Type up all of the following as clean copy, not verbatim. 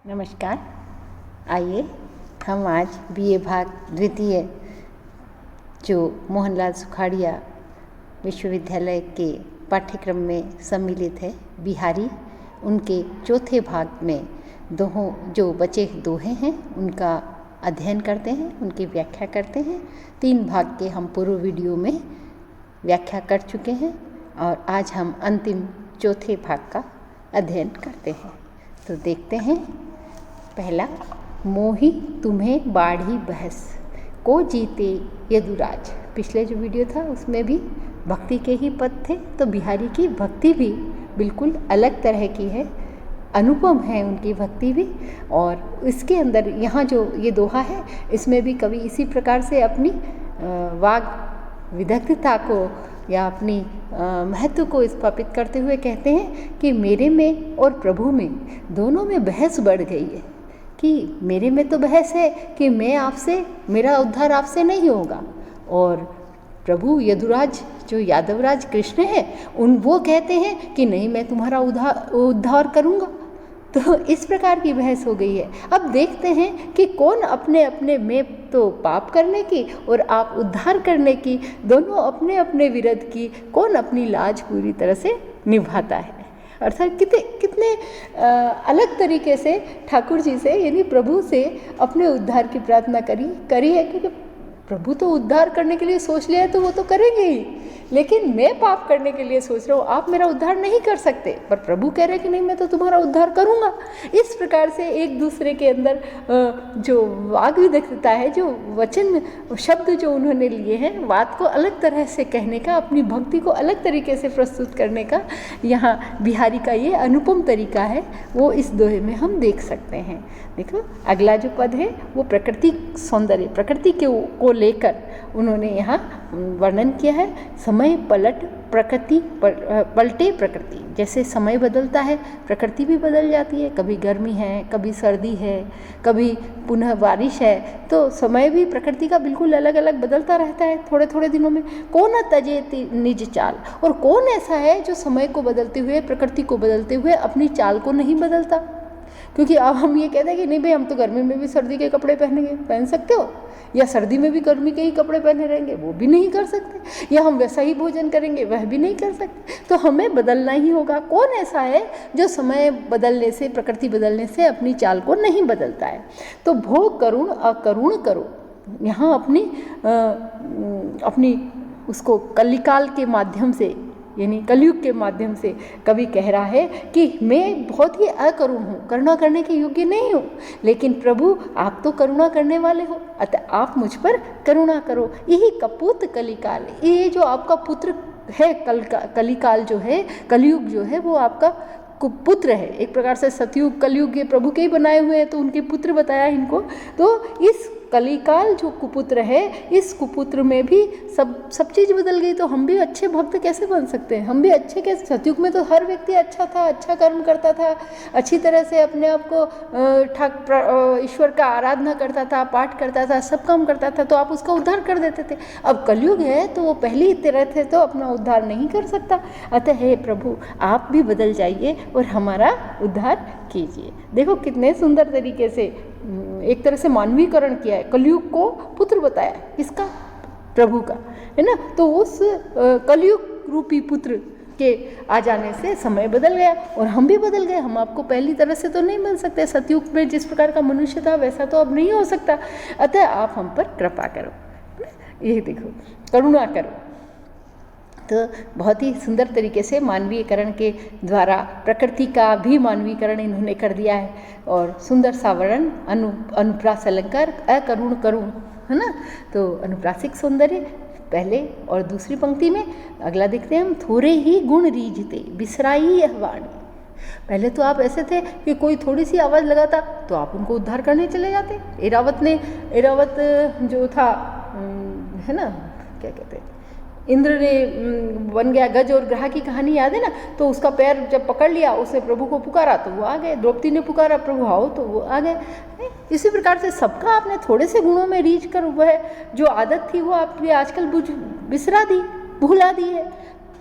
नमस्कार। आइए हम आज बीए भाग द्वितीय जो मोहनलाल सुखाड़िया विश्वविद्यालय के पाठ्यक्रम में सम्मिलित है बिहारी, उनके चौथे भाग में जो बचे दोहे हैं उनका अध्ययन करते हैं, उनकी व्याख्या करते हैं। 3 भाग के हम पूर्व वीडियो में व्याख्या कर चुके हैं और आज हम अंतिम चौथे भाग का अध्ययन करते हैं। तो देखते हैं। पहला, मोही तुम्हें बाढ़ी बहस को जीते यदुराज। पिछले जो वीडियो था उसमें भी भक्ति के ही पद थे, तो बिहारी की भक्ति भी बिल्कुल अलग तरह की है, अनुपम है उनकी भक्ति भी। और इसके अंदर यहाँ जो ये दोहा है इसमें भी कवि इसी प्रकार से अपनी वाग विदग्धता को या अपनी महत्व को स्थापित करते हुए कहते हैं कि मेरे में और प्रभु में दोनों में बहस बढ़ गई है। कि मेरे में तो बहस है कि मैं आपसे, मेरा उद्धार आपसे नहीं होगा, और प्रभु यदुराज जो यादवराज कृष्ण है वो कहते हैं कि नहीं, मैं तुम्हारा उद्धार करूँगा। तो इस प्रकार की बहस हो गई है। अब देखते हैं कि कौन अपने अपने में तो पाप करने की और आप उद्धार करने की, दोनों अपने अपने विरोध की कौन अपनी लाज पूरी तरह से निभाता है। अर्थात कितने अलग तरीके से ठाकुर जी से यानी प्रभु से अपने उद्धार की प्रार्थना करी है, क्योंकि प्रभु तो उद्धार करने के लिए सोच लिया है तो वो तो करेंगे ही, लेकिन मैं पाप करने के लिए सोच रहा हूँ, आप मेरा उद्धार नहीं कर सकते, पर प्रभु कह रहे हैं कि नहीं, मैं तो तुम्हारा उद्धार करूँगा। इस प्रकार से एक दूसरे के अंदर जो वाग विदग्धता है, जो वचन शब्द जो उन्होंने लिए हैं, बात को अलग तरह से कहने का, अपनी भक्ति को अलग तरीके से प्रस्तुत करने का यहाँ बिहारी का ये अनुपम तरीका है, वो इस दोहे में हम देख सकते हैं। देखो अगला जो पद है वो प्रकृति सौंदर्य, प्रकृति को लेकर उन्होंने यहाँ वर्णन किया है। समय पलटे प्रकृति, जैसे समय बदलता है प्रकृति भी बदल जाती है, कभी गर्मी है, कभी सर्दी है, कभी पुनः बारिश है, तो समय भी प्रकृति का बिल्कुल अलग अलग बदलता रहता है थोड़े थोड़े दिनों में। कौन तजे निज चाल, और कौन ऐसा है जो समय को बदलते हुए, प्रकृति को बदलते हुए अपनी चाल को नहीं बदलता। क्योंकि अब हम ये कहते हैं कि नहीं भाई, हम तो गर्मी में भी सर्दी के कपड़े पहन सकते हो, या सर्दी में भी गर्मी के ही कपड़े पहने रहेंगे, वो भी नहीं कर सकते, या हम वैसा ही भोजन करेंगे, वह भी नहीं कर सकते। तो हमें बदलना ही होगा। कौन ऐसा है जो समय बदलने से, प्रकृति बदलने से अपनी चाल को नहीं बदलता है। तो भोग करुण अकरुण करो, यहाँ अपनी उसको कलिकाल के माध्यम से, यानी कलयुग के माध्यम से कवि कह रहा है कि मैं बहुत ही अकरुण हूँ, करुणा करने के योग्य नहीं हूँ, लेकिन प्रभु आप तो करुणा करने वाले हो, अतः आप मुझ पर करुणा करो। यही कपूत कलिकाल, ये जो आपका पुत्र है, कलिकाल जो है, कलयुग जो है, वो आपका पुत्र है। एक प्रकार से सतयुग कलयुग ये प्रभु के ही बनाए हुए हैं, तो उनके पुत्र बताया इनको। तो इस कलिकाल जो कुपुत्र है, इस कुपुत्र में भी सब चीज़ बदल गई, तो हम भी अच्छे भक्त कैसे बन सकते हैं? हम भी अच्छे कैसे? सतयुग में तो हर व्यक्ति अच्छा था, अच्छा कर्म करता था, अच्छी तरह से अपने आप को ईश्वर का आराधना करता था, पाठ करता था, सब काम करता था, तो आप उसका उद्धार कर देते थे। अब कलयुग है तो वो पहले ही तरह थे, तो अपना उद्धार नहीं कर सकता। अतः हे प्रभु, आप भी बदल जाइए और हमारा उद्धार कीजिए। देखो कितने सुंदर तरीके से एक तरह से मानवीकरण किया है, कलयुग को पुत्र बताया, किसका? प्रभु का, है ना। तो उस कलयुग रूपी पुत्र के आ जाने से समय बदल गया और हम भी बदल गए। हम आपको पहली तरह से तो नहीं मिल सकते, सतयुग में जिस प्रकार का मनुष्य था वैसा तो अब नहीं हो सकता, अतः आप हम पर कृपा करो, ये देखो, करुणा करो। तो बहुत ही सुंदर तरीके से मानवीयकरण के द्वारा प्रकृति का भी मानवीकरण इन्होंने कर दिया है, और सुंदर सा वर्णन अनुप्रास अलंकार अकरुण करुण, है ना। तो अनुप्रासिक सौंदर्य पहले और दूसरी पंक्ति में। अगला देखते हैं हम, थोड़े ही गुण रीझते बिसराई यह वाणी। पहले तो आप ऐसे थे कि कोई थोड़ी सी आवाज़ लगाता तो आप उनको उद्धार करने चले जाते। एरावत जो था, है ना, क्या कहते हैं, इंद्र ने बन गया गज और ग्रह की कहानी याद है ना। तो उसका पैर जब पकड़ लिया, उसने प्रभु को पुकारा तो वो आ गए। द्रौपदी ने पुकारा प्रभु आओ तो वो आ गए। इसी प्रकार से सबका आपने थोड़े से गुणों में रीझ कर वह जो आदत थी वो आपने आजकल बिसरा दी, भुला दी है।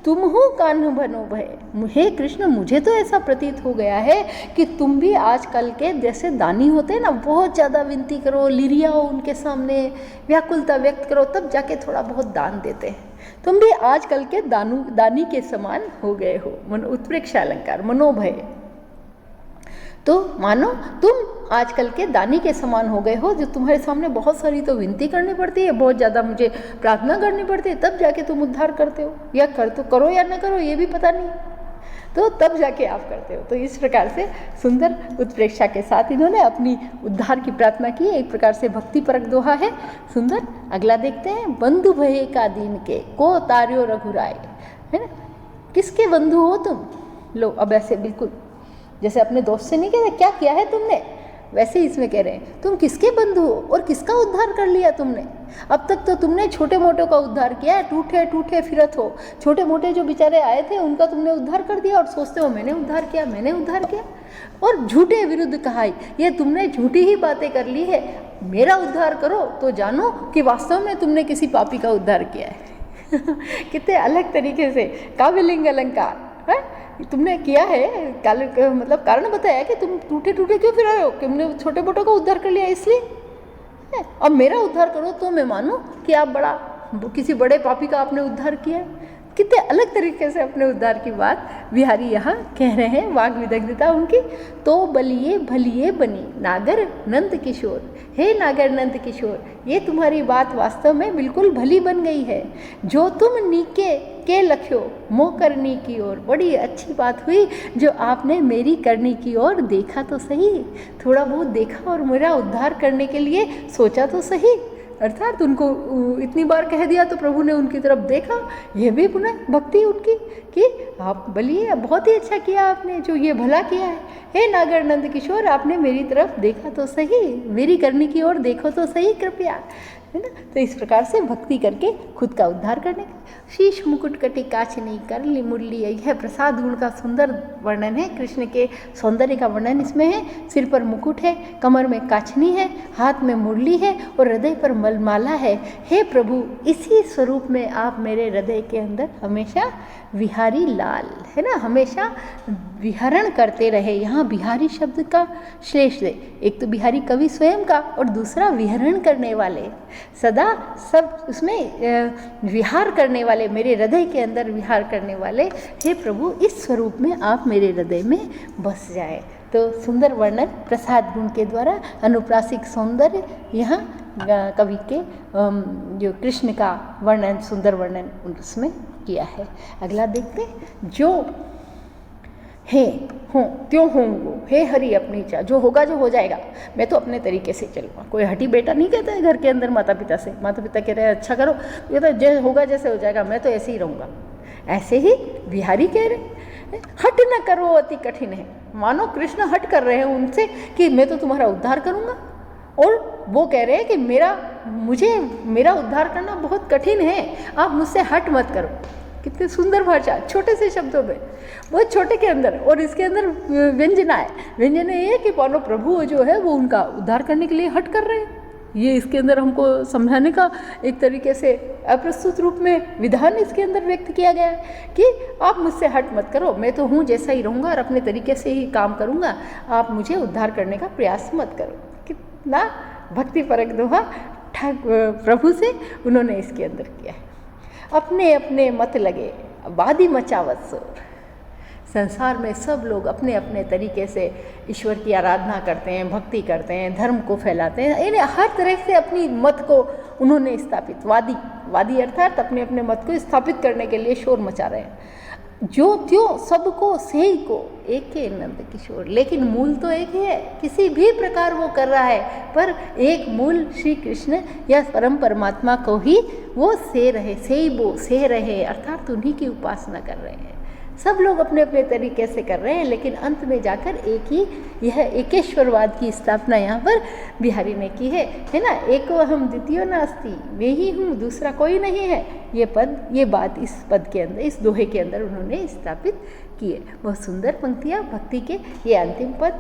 तुम हो कान्ह बनो भय। हे कृष्ण, मुझे तो ऐसा प्रतीत हो गया है कि तुम भी आजकल के जैसे दानी होते हैं ना, बहुत ज़्यादा विनती करो, लिरियाओ उनके सामने, व्याकुलता व्यक्त करो, तब जाके थोड़ा बहुत दान देते हैं। तुम भी आजकल के दानी के समान हो गए हो। उत्प्रेक्षा अलंकार, मनोभय। तो मानो तुम आजकल के दानी के समान हो गए हो, जो तुम्हारे सामने बहुत सारी तो विनती करनी पड़ती है, बहुत ज़्यादा मुझे प्रार्थना करनी पड़ती है, तब जाके तुम उद्धार करते हो। या करो या न करो ये भी पता नहीं, तो तब जाके आप करते हो। तो इस प्रकार से सुंदर उत्प्रेक्षा के साथ इन्होंने अपनी उद्धार की प्रार्थना की। एक प्रकार से भक्ति परक दोहा है, सुंदर। अगला देखते हैं, बंधु भये का दीन के को तार्यो रघुराय, है ना। किसके बंधु हो तुम? लो, अब ऐसे बिल्कुल जैसे अपने दोस्त से नहीं कहते क्या किया है तुमने, वैसे ही इसमें कह रहे हैं तुम किसके बंधु हो और किसका उद्धार कर लिया तुमने। अब तक तो तुमने छोटे मोटे का उद्धार किया है, टूटे टूटे फिरत हो। छोटे मोटे जो बेचारे आए थे उनका तुमने उद्धार कर दिया और सोचते हो मैंने उद्धार किया, मैंने उद्धार किया। और झूठे विरुद्ध कहाई, ये तुमने झूठी ही बातें कर ली है। मेरा उद्धार करो तो जानो कि वास्तव में तुमने किसी पापी का उद्धार किया है। कितने अलग तरीके से काव्यलिंग अलंकार है तुमने किया है। मतलब कारण बताया कि तुम टूटे टूटे क्यों फिर रहे हो, कि तुमने छोटे मोटों का उद्धार कर लिया इसलिए। अब मेरा उद्धार करो तो मैं मानूं कि आप किसी बड़े पापी का आपने उद्धार किया है। कितने अलग तरीके से अपने उद्धार की बात बिहारी यहाँ कह रहे हैं, वाग विदग्धता उनकी। तो बलिए भलिए बनी नागर नंद किशोर, हे नागर नंद किशोर, ये तुम्हारी बात वास्तव में बिल्कुल भली बन गई है। जो तुम नीके के लख्यो मोह करनी की ओर, बड़ी अच्छी बात हुई जो आपने मेरी करनी की ओर देखा तो सही, थोड़ा बहुत देखा और मेरा उद्धार करने के लिए सोचा तो सही। अर्थात उनको इतनी बार कह दिया तो प्रभु ने उनकी तरफ देखा। यह भी पुनः भक्ति उनकी कि आप बलिए, बहुत ही अच्छा किया आपने जो ये भला किया है। हे नागर नंद किशोर, आपने मेरी तरफ देखा तो सही, मेरी करने की ओर देखो तो सही कृपया, है ना। तो इस प्रकार से भक्ति करके खुद का उद्धार करने का। शीश मुकुट कटी काचनी करली मुरली, यह प्रसाद गुण का सुंदर वर्णन है। कृष्ण के सौंदर्य का वर्णन इसमें है। सिर पर मुकुट है, कमर में काचनी है, हाथ में मुरली है और हृदय पर मलमाला है। हे प्रभु, इसी स्वरूप में आप मेरे हृदय के अंदर हमेशा विहारी लाल, है ना, हमेशा विहरण करते रहे। यहाँ बिहारी शब्द का श्रेष्ठ है, एक तो बिहारी कवि स्वयं का और दूसरा विहरण करने वाले, सदा सब उसमें विहार करने वाले, मेरे हृदय के अंदर विहार करने वाले। हे प्रभु, इस स्वरूप में आप मेरे हृदय में बस जाए। तो सुंदर वर्णन प्रसाद गुण के द्वारा अनुप्रासिक सौंदर्य यहाँ कवि के जो कृष्ण का वर्णन, सुंदर वर्णन उसमें किया है। अगला देखते, जो है हूँ त्यों होंगो, हे हरि अपनी इच्छा, जो होगा जो हो जाएगा, मैं तो अपने तरीके से चलूँगा। कोई हठी बेटा नहीं कहता है घर के अंदर माता पिता से, माता पिता कह रहे हैं अच्छा करो, ये तो जो होगा जैसे हो जाएगा, मैं तो ऐसे ही रहूँगा। ऐसे ही बिहारी कह रहे, हट न करो अति कठिन है। मानो कृष्ण हट कर रहे हैं उनसे कि मैं तो तुम्हारा उद्धार करूँगा, और वो कह रहे हैं कि मेरा उद्धार करना बहुत कठिन है, आप मुझसे हट मत करो। कितने सुंदर भाषा, छोटे से शब्दों में, बहुत छोटे के अंदर, और इसके अंदर व्यंजना है। व्यंजना ये है कि मानो प्रभु जो है वो उनका उद्धार करने के लिए हट कर रहे हैं। ये इसके अंदर हमको समझाने का एक तरीके से अप्रस्तुत रूप में विधान इसके अंदर व्यक्त किया गया है कि आप मुझसे हट मत करो, मैं तो हूँ जैसा ही रहूँगा और अपने तरीके से ही काम करूँगा, आप मुझे उद्धार करने का प्रयास मत करो। कितना भक्ति परक दोहा प्रभु से उन्होंने इसके अंदर किया है। अपने अपने मत लगे वादी मचावत शोर, संसार में सब लोग अपने अपने तरीके से ईश्वर की आराधना करते हैं, भक्ति करते हैं, धर्म को फैलाते हैं, इन्हें हर तरह से अपनी मत को उन्होंने स्थापित, वादी अर्थात अपने अपने मत को स्थापित करने के लिए शोर मचा रहे हैं। जो त्यों सबको सही को एक के नंद किशोर, लेकिन मूल तो एक ही है, किसी भी प्रकार वो कर रहा है, पर एक मूल श्री कृष्ण या परम परमात्मा को ही वो से रहे, अर्थात उन्हीं की उपासना कर रहे हैं। सब लोग अपने अपने तरीके से कर रहे हैं, लेकिन अंत में जाकर यह एकेश्वरवाद की स्थापना यहाँ पर बिहारी ने की है ना। एको अहम द्वितीयो नास्ति, वे ही हूँ, दूसरा कोई नहीं है। ये बात इस पद के अंदर, इस दोहे के अंदर उन्होंने स्थापित की है। बहुत सुंदर पंक्तियाँ भक्ति के, ये अंतिम पद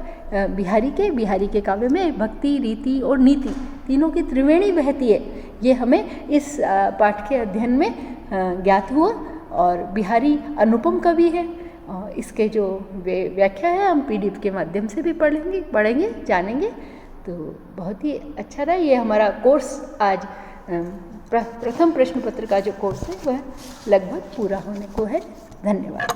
बिहारी के काव्य में भक्ति, रीति और नीति तीनों की त्रिवेणी बहती है। ये हमें इस पाठ के अध्ययन में ज्ञात हुआ और बिहारी अनुपम कवि है। इसके जो व्याख्या है हम PDF के माध्यम से भी पढ़ेंगे जानेंगे। तो बहुत ही अच्छा रहा। ये हमारा कोर्स आज प्रथम प्रश्न पत्र का जो कोर्स है वह लगभग पूरा होने को है। धन्यवाद।